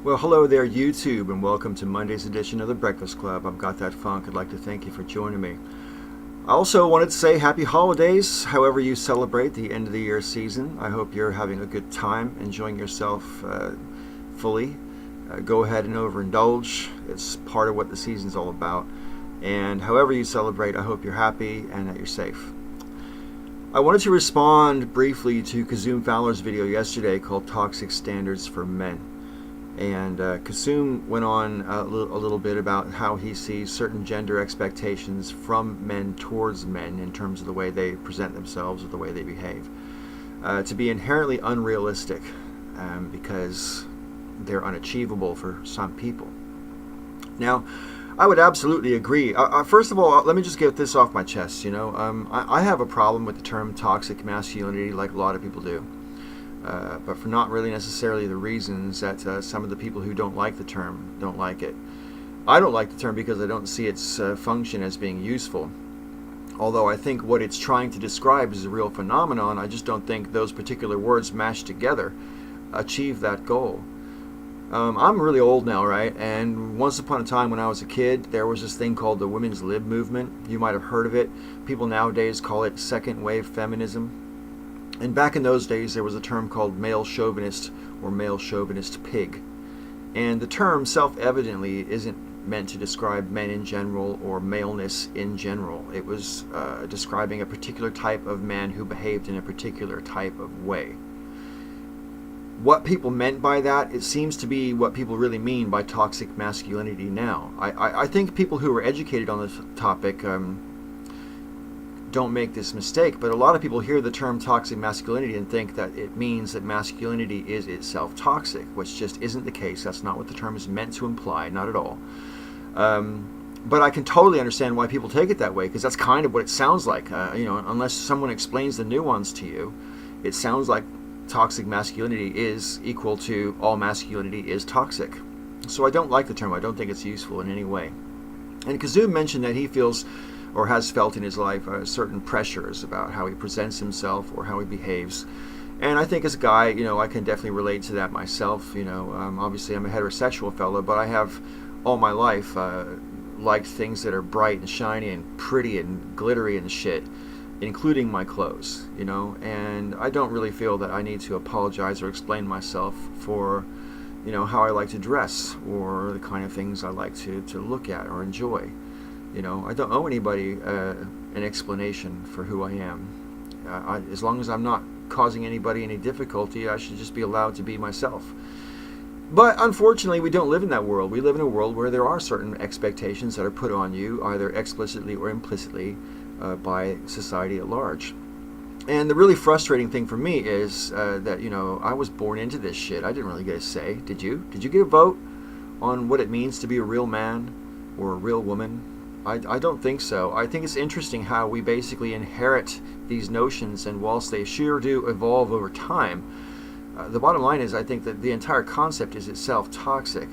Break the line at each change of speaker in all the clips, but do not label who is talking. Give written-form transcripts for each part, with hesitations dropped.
Well, hello there, YouTube, and welcome to Monday's edition of The Breakfast Club. I've got that funk. I'd like to thank you for joining me. I also wanted to say happy holidays, however you celebrate the end of the year season. I hope you're having a good time, enjoying yourself fully. Go ahead and overindulge. It's part of what the season's all about. And however you celebrate, I hope you're happy and that you're safe. I wanted to respond briefly to Kazum Fowler's video yesterday called Toxic Standards for Men. And Kasum went on a little bit about how he sees certain gender expectations from men towards men in terms of the way they present themselves or the way they behave to be inherently unrealistic because they're unachievable for some people. Now, I would absolutely agree. First of all, let me just get this off my chest. I have a problem with the term toxic masculinity like a lot of people do. But for not really necessarily the reasons that some of the people who don't like the term don't like it. I don't like the term because I don't see its function as being useful. Although I think what it's trying to describe is a real phenomenon, I just don't think those particular words mashed together achieve that goal. I'm really old now, right? And once upon a time when I was a kid, there was this thing called the women's lib movement. You might have heard of it. People nowadays call it second wave feminism. And back in those days, there was a term called male chauvinist or male chauvinist pig. And the term self-evidently isn't meant to describe men in general or maleness in general. It was describing a particular type of man who behaved in a particular type of way. What people meant by that, it seems to be what people really mean by toxic masculinity now. I think people who are educated on this topic don't make this mistake, but a lot of people hear the term toxic masculinity and think that it means that masculinity is itself toxic, which just isn't the case. That's not what the term is meant to imply, not at all. But I can totally understand why people take it that way, because that's kind of what it sounds like. Unless someone explains the nuance to you, it sounds like toxic masculinity is equal to all masculinity is toxic. So I don't like the term. I don't think it's useful in any way. And Kazum mentioned that he feels or has felt in his life certain pressures about how he presents himself or how he behaves. And I think as a guy, I can definitely relate to that myself. Obviously I'm a heterosexual fellow, but I have all my life liked things that are bright and shiny and pretty and glittery and shit, including my clothes, and I don't really feel that I need to apologize or explain myself for, how I like to dress or the kind of things I like to look at or enjoy. I don't owe anybody an explanation for who I am. As long as I'm not causing anybody any difficulty, I should just be allowed to be myself. But unfortunately, we don't live in that world. We live in a world where there are certain expectations that are put on you, either explicitly or implicitly, by society at large. And the really frustrating thing for me is that, I was born into this shit. I didn't really get a say. Did you? Did you get a vote on what it means to be a real man or a real woman? I don't think so. I think it's interesting how we basically inherit these notions, and whilst they sure do evolve over time, the bottom line is I think that the entire concept is itself toxic.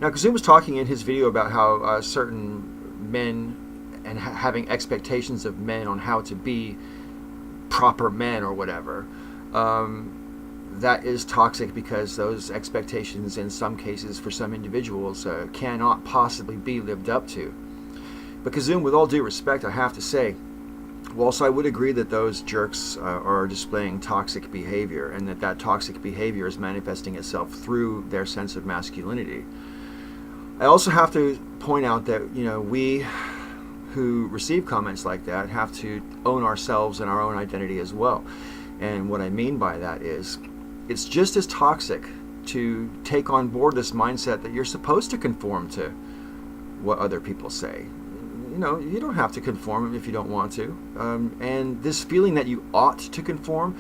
Now, Kazum was talking in his video about how certain men and having expectations of men on how to be proper men or whatever, that is toxic because those expectations in some cases for some individuals cannot possibly be lived up to. But Kazum, with all due respect, I have to say, whilst I would agree that those jerks are displaying toxic behavior and that toxic behavior is manifesting itself through their sense of masculinity, I also have to point out that, we who receive comments like that have to own ourselves and our own identity as well. And what I mean by that is it's just as toxic to take on board this mindset that you're supposed to conform to what other people say. You don't have to conform if you don't want to. And this feeling that you ought to conform,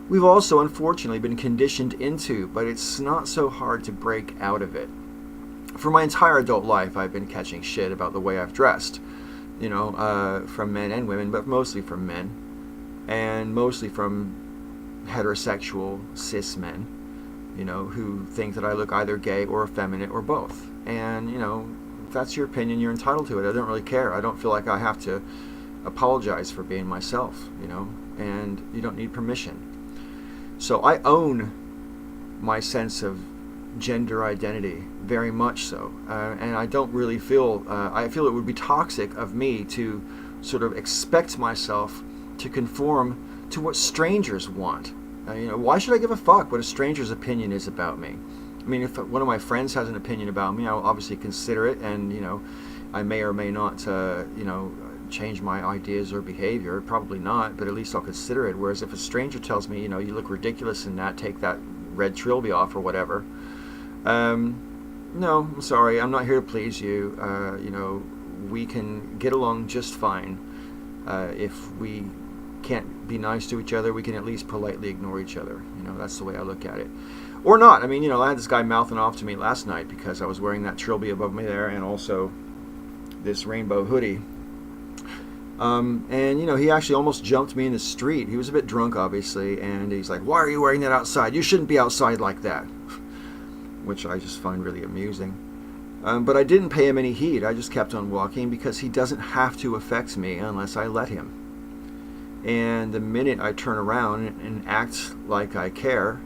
we've also unfortunately been conditioned into, but it's not so hard to break out of it. For my entire adult life, I've been catching shit about the way I've dressed, from men and women, but mostly from men, and mostly from heterosexual cis men, who think that I look either gay or effeminate or both. And, if that's your opinion, you're entitled to it. I don't really care. I don't feel like I have to apologize for being myself, and you don't need permission. So I own my sense of gender identity, very much so. And I don't really feel, I feel it would be toxic of me to sort of expect myself to conform to what strangers want. Why should I give a fuck what a stranger's opinion is about me? I mean, if one of my friends has an opinion about me, I'll obviously consider it, and I may or may not, change my ideas or behavior. Probably not, but at least I'll consider it. Whereas if a stranger tells me, you look ridiculous in that, take that red trilby off or whatever, no, I'm sorry, I'm not here to please you. We can get along just fine. If we can't be nice to each other, we can at least politely ignore each other. That's the way I look at it. Or not. I mean, I had this guy mouthing off to me last night because I was wearing that trilby above me there and also this rainbow hoodie. And he actually almost jumped me in the street. He was a bit drunk, obviously, and he's like, "Why are you wearing that outside? You shouldn't be outside like that." Which I just find really amusing. But I didn't pay him any heed. I just kept on walking because he doesn't have to affect me unless I let him. And the minute I turn around and act like I care,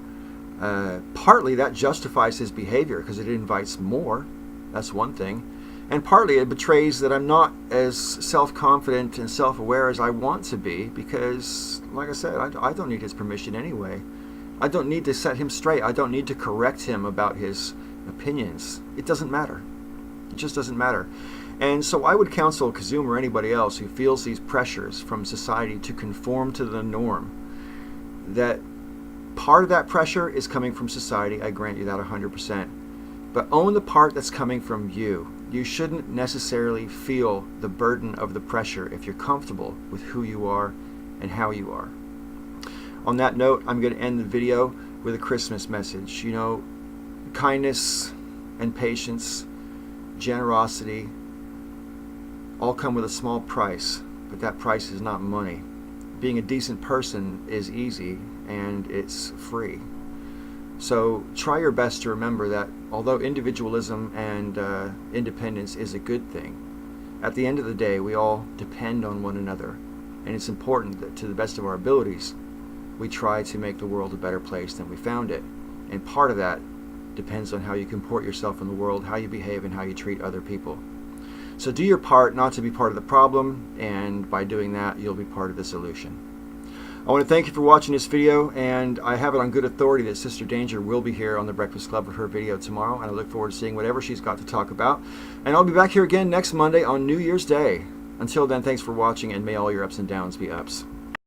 partly that justifies his behavior because it invites more. That's one thing. And partly it betrays that I'm not as self-confident and self-aware as I want to be because, like I said, I don't need his permission anyway. I don't need to set him straight. I don't need to correct him about his opinions. It doesn't matter. It just doesn't matter. And so I would counsel Kazum or anybody else who feels these pressures from society to conform to the norm, that part of that pressure is coming from society. I grant you that 100%. But own the part that's coming from you. You shouldn't necessarily feel the burden of the pressure if you're comfortable with who you are and how you are. On that note, I'm going to end the video with a Christmas message. Kindness and patience, generosity, all come with a small price, but that price is not money. Being a decent person is easy and it's free. So try your best to remember that although individualism and independence is a good thing, at the end of the day we all depend on one another, and it's important that to the best of our abilities we try to make the world a better place than we found it. And part of that depends on how you comport yourself in the world, how you behave, and how you treat other people. So do your part not to be part of the problem, and by doing that you'll be part of the solution. I want to thank you for watching this video, and I have it on good authority that Sister Danger will be here on The Breakfast Club with her video tomorrow, and I look forward to seeing whatever she's got to talk about. And I'll be back here again next Monday on New Year's Day. Until then, thanks for watching, and may all your ups and downs be ups.